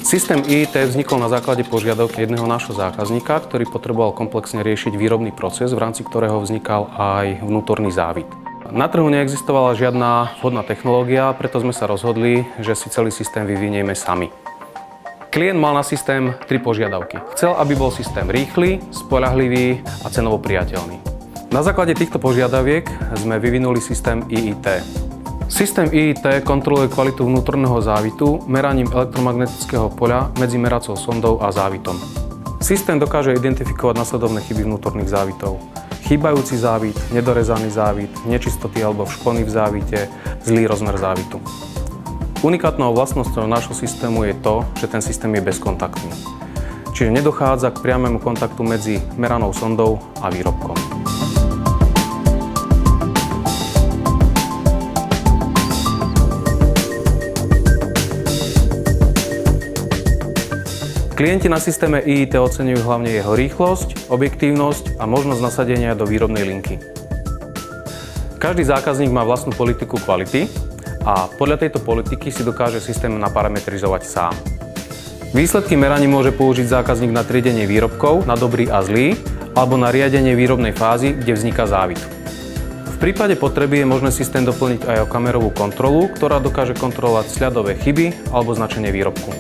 Systém IIT vznikol na základe požiadavky jedného nášho zákazníka, ktorý potreboval komplexne riešiť výrobný proces, v rámci ktorého vznikal aj vnútorný závit. Na trhu neexistovala žiadna vhodná technológia, preto sme sa rozhodli, že si celý systém vyvinieme sami. Klient mal na systém 3 požiadavky. Chcel, aby bol systém rýchly, spoľahlivý a cenovo priateľný. Na základe týchto požiadaviek sme vyvinuli systém IIT. Systém IIT kontroluje kvalitu vnútorného závitu meraním elektromagnetického poľa medzi meracou sondou a závitom. Systém dokáže identifikovať nasledovné chyby vnútorných závitov. Chýbajúci závit, nedorezaný závit, nečistoty alebo špony v závite, zlý rozmer závitu. Unikátnou vlastnosťou nášho systému je to, že ten systém je bezkontaktný. Čiže nedochádza k priamému kontaktu medzi meranou sondou a výrobkom. Klienti na systéme IIT oceňujú hlavne jeho rýchlosť, objektívnosť a možnosť nasadenia do výrobnej linky. Každý zákazník má vlastnú politiku kvality a podľa tejto politiky si dokáže systém naparametrizovať sám. Výsledky meraní môže použiť zákazník na triedenie výrobkov na dobrý a zlý alebo na riadenie výrobnej fázy, kde vzniká závit. V prípade potreby je možné systém doplniť aj o kamerovú kontrolu, ktorá dokáže kontrolovať sľadové chyby alebo značenie výrobku.